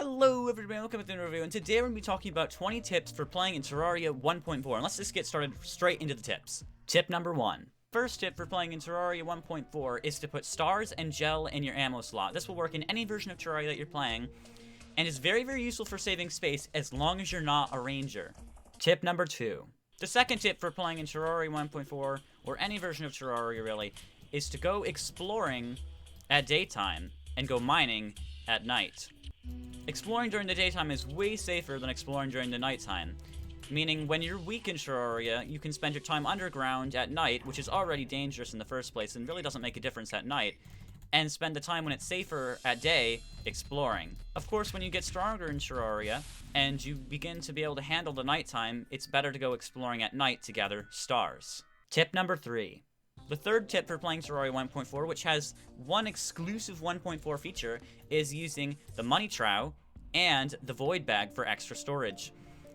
Hello everybody, welcome to the review, and today we're going to be talking about 20 tips for playing in Terraria 1.4, and let's just get started straight into the tips. Tip number 1. First tip for playing in Terraria 1.4 is to put stars and gel in your ammo slot. This will work in any version of Terraria that you're playing, and is very useful for saving space as long as you're not a ranger. Tip number 2. The second tip for playing in Terraria 1.4, or any version of Terraria really, is to go exploring at daytime and go mining at night. Exploring during the daytime is way safer than exploring during the nighttime, meaning when you're weak in Terraria, you can spend your time underground at night, which is already dangerous in the first place and really doesn't make a difference at night, and spend the time when it's safer at day exploring. Of course, when you get stronger in Terraria and you begin to be able to handle the nighttime, it's better to go exploring at night to gather stars. Tip number 3. The third tip for playing Terraria 1.4, which has one exclusive 1.4 feature, is using the money trough and the void bag for extra storage.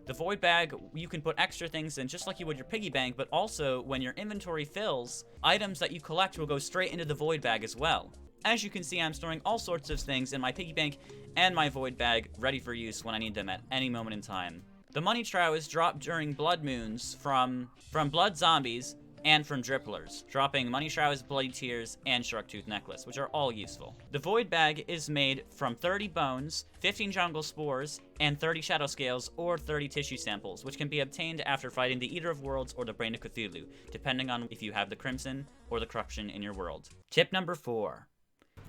The void bag, you can put extra things in just like you would your piggy bank, but also when your inventory fills, items that you collect will go straight into the void bag as well. As you can see, I'm storing all sorts of things in my piggy bank and my void bag ready for use when I need them at any moment in time. The money trough is dropped during blood moons from blood zombies and from dripplers, dropping money showers, bloody tears, and shark tooth necklace, which are all useful. The void bag is made from 30 bones, 15 jungle spores, and 30 shadow scales or 30 tissue samples, which can be obtained after fighting the Eater of Worlds or the Brain of Cthulhu, depending on if you have the Crimson or the Corruption in your world. Tip number 4.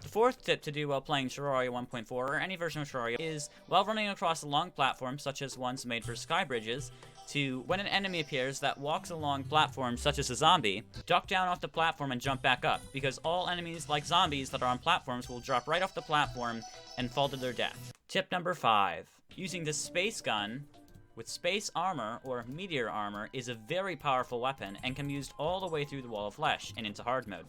The fourth tip to do while playing Terraria 1.4 or any version of Terraria is, while running across a long platform, such as ones made for sky bridges, to, when an enemy appears that walks along platforms such as a zombie, duck down off the platform and jump back up, because all enemies like zombies that are on platforms will drop right off the platform and fall to their death. Tip number 5. Using the space gun with space armor or meteor armor is a very powerful weapon and can be used all the way through the wall of flesh and into hard mode.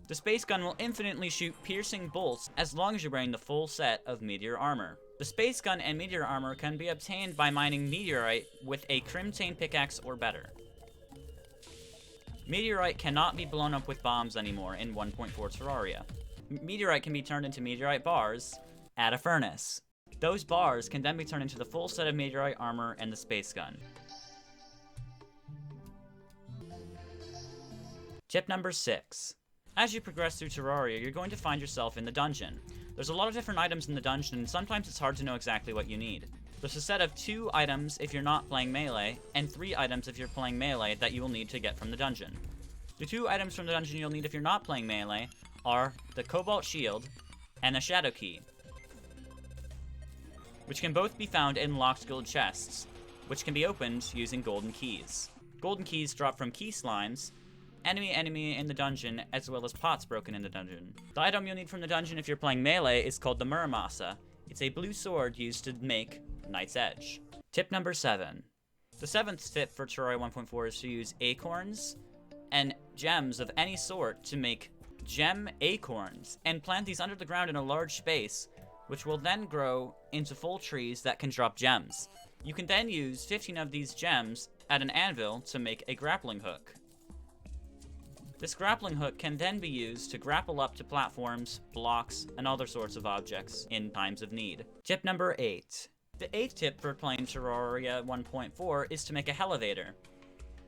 The space gun will infinitely shoot piercing bolts as long as you're wearing the full set of meteor armor. The space gun and meteor armor can be obtained by mining meteorite with a crimtane pickaxe or better. Meteorite cannot be blown up with bombs anymore in 1.4 Terraria. Meteorite can be turned into meteorite bars at a furnace. Those bars can then be turned into the full set of meteorite armor and the space gun. Tip number 6. As you progress through Terraria, you're going to find yourself in the dungeon. There's a lot of different items in the dungeon, and sometimes it's hard to know exactly what you need. There's a set of 2 items if you're not playing melee, and 3 items if you're playing melee that you will need to get from the dungeon. The 2 items from the dungeon you'll need if you're not playing melee are the Cobalt Shield and the Shadow Key, which can both be found in locked gold chests, which can be opened using golden keys. Golden keys drop from key slimes, enemy in the dungeon, as well as pots broken in the dungeon. The item you'll need from the dungeon if you're playing melee is called the Muramasa. It's a blue sword used to make Knight's Edge. Tip number 7. The 7th tip for Terraria 1.4 is to use acorns and gems of any sort to make gem acorns, and plant these under the ground in a large space, which will then grow into full trees that can drop gems. You can then use 15 of these gems at an anvil to make a grappling hook. This grappling hook can then be used to grapple up to platforms, blocks, and other sorts of objects in times of need. Tip number 8. The 8th tip for playing Terraria 1.4 is to make a elevator.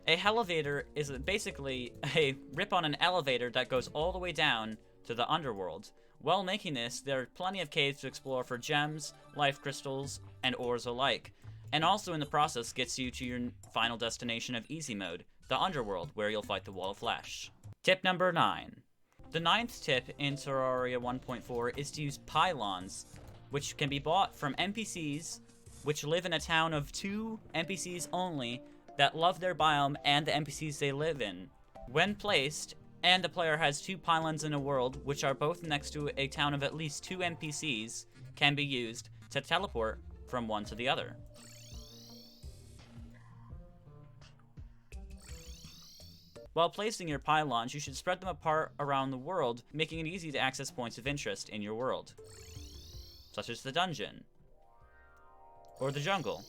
A elevator is basically a rip on an elevator that goes all the way down to the underworld. While making this, there are plenty of caves to explore for gems, life crystals, and ores alike, and also in the process gets you to your final destination of easy mode, the underworld, where you'll fight the Wall of Flesh. Tip number 9. The 9th tip in Terraria 1.4 is to use pylons, which can be bought from NPCs, which live in a town of 2 NPCs only that love their biome and the NPCs they live in. When placed, and the player has 2 pylons in a world, which are both next to a town of at least 2 NPCs, can be used to teleport from one to the other. While placing your pylons, you should spread them apart around the world, making it easy to access points of interest in your world, such as the dungeon or the jungle,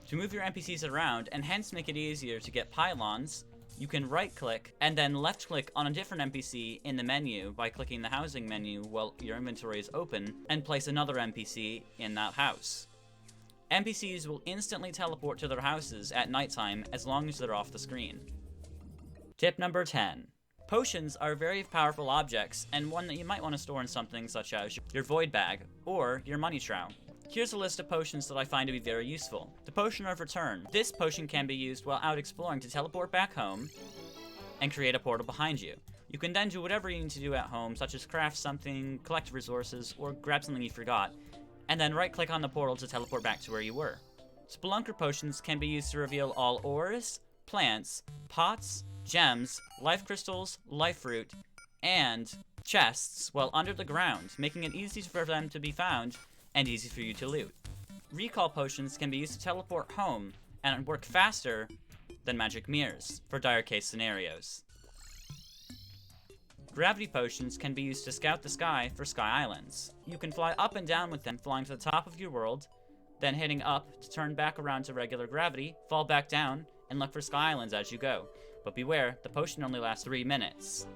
to move your NPCs around and hence make it easier to get pylons you can right-click and then left-click on a different NPC in the menu by clicking the housing menu while your inventory is open, and place another NPC in that house. NPCs will instantly teleport to their houses at nighttime as long as they're off the screen. Tip number 10. Potions are very powerful objects, and one that you might want to store in something such as your void bag or your money trough. Here's a list of potions that I find to be very useful. The Potion of Return. This potion can be used while out exploring to teleport back home and create a portal behind you. You can then do whatever you need to do at home, such as craft something, collect resources, or grab something you forgot, and then right-click on the portal to teleport back to where you were. Spelunker potions can be used to reveal all ores, plants, pots, gems, life crystals, life fruit, and chests while under the ground, making it easy for them to be found and easy for you to loot. Recall potions can be used to teleport home and work faster than magic mirrors for dire case scenarios. Gravity potions can be used to scout the sky for sky islands. You can fly up and down with them, flying to the top of your world, then hitting up to turn back around to regular gravity, fall back down, and look for sky islands as you go. But beware, the potion only lasts 3 minutes.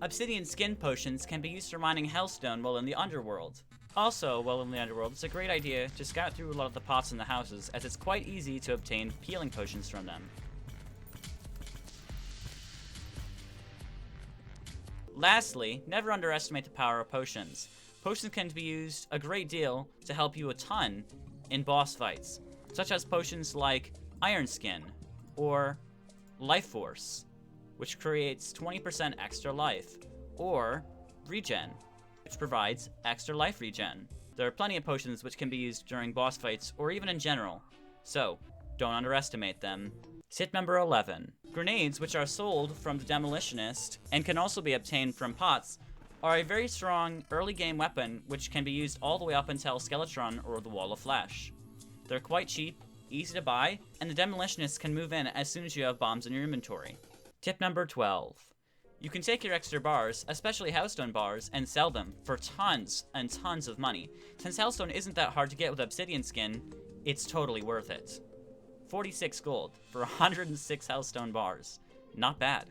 Obsidian skin potions can be used for mining hellstone while in the underworld. Also, while in the underworld, it's a great idea to scout through a lot of the pots in the houses, as it's quite easy to obtain healing potions from them. Lastly, never underestimate the power of potions. Potions can be used a great deal to help you a ton in boss fights, such as potions like Iron Skin or Life Force, which creates 20% extra life, or Regen, which provides extra life regen. There are plenty of potions which can be used during boss fights or even in general, so don't underestimate them. Tip number 11. Grenades, which are sold from the Demolitionist and can also be obtained from pots, are a very strong early game weapon which can be used all the way up until Skeletron or the Wall of Flesh. They're quite cheap, easy to buy, and the Demolitionists can move in as soon as you have bombs in your inventory. Tip number 12. You can take your extra bars, especially Hellstone bars, and sell them for tons and tons of money. Since Hellstone isn't that hard to get with Obsidian Skin, it's totally worth it. 46 gold for 106 Hellstone bars. Not bad.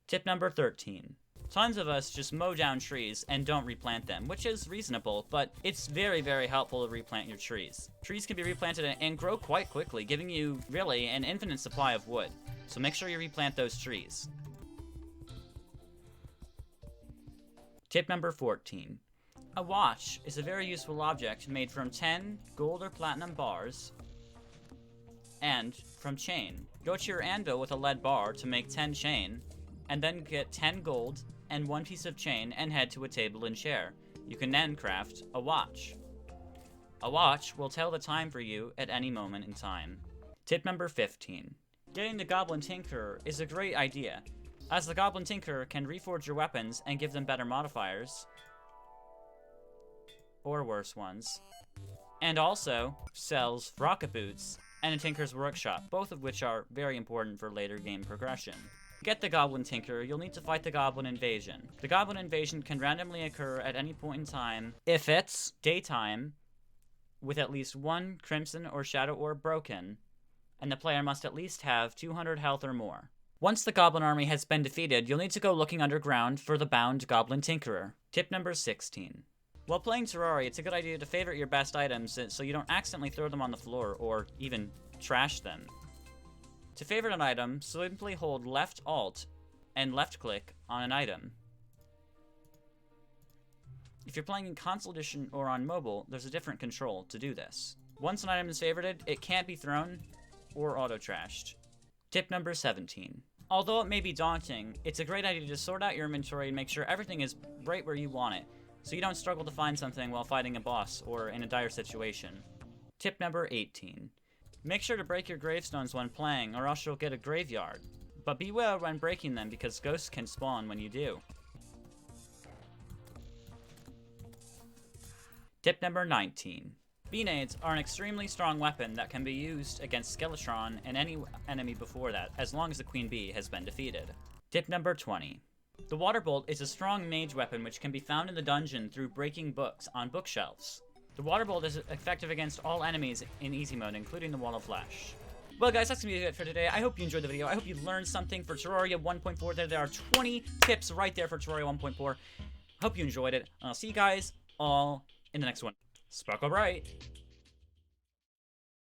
Tip number 13. Tons of us just mow down trees and don't replant them, which is reasonable, but it's very, very helpful to replant your trees. Trees can be replanted and grow quite quickly, giving you, really, an infinite supply of wood. So make sure you replant those trees. Tip number 14. A watch is a very useful object made from 10 gold or platinum bars and from chain. Go to your anvil with a lead bar to make 10 chain, and then get 10 gold and 1 piece of chain and head to a table and chair. You can then craft a watch. A watch will tell the time for you at any moment in time. Tip number 15. Getting the Goblin Tinkerer is a great idea, as the Goblin Tinkerer can reforge your weapons and give them better modifiers, or worse ones, and also sells rocket boots and a Tinker's Workshop, both of which are very important for later game progression. To get the Goblin Tinkerer, you'll need to fight the Goblin Invasion. The Goblin Invasion can randomly occur at any point in time if it's daytime, with at least 1 Crimson or Shadow Orb broken, and the player must at least have 200 health or more. Once the Goblin army has been defeated, you'll need to go looking underground for the bound Goblin Tinkerer. Tip number 16. While playing Terraria, it's a good idea to favorite your best items so you don't accidentally throw them on the floor or even trash them. To favorite an item, simply hold left alt and left click on an item. If you're playing in console edition or on mobile, there's a different control to do this. Once an item is favorited, it can't be thrown or auto-trashed. Tip number 17. Although it may be daunting, it's a great idea to sort out your inventory and make sure everything is right where you want it, so you don't struggle to find something while fighting a boss or in a dire situation. Tip number 18. Make sure to break your gravestones when playing, or else you'll get a graveyard. But beware when breaking them, because ghosts can spawn when you do. Tip number 19. Bee-nades are an extremely strong weapon that can be used against Skeletron and any enemy before that, as long as the Queen Bee has been defeated. Tip number 20. The Water Bolt is a strong mage weapon which can be found in the dungeon through breaking books on bookshelves. The water bolt is effective against all enemies in easy mode, including the wall of flesh. Well, guys, that's gonna be it for today. I hope you enjoyed the video. I hope you learned something for Terraria 1.4. There are 20 tips right there for Terraria 1.4. Hope you enjoyed it. I'll see you guys all in the next one. Sparkle bright.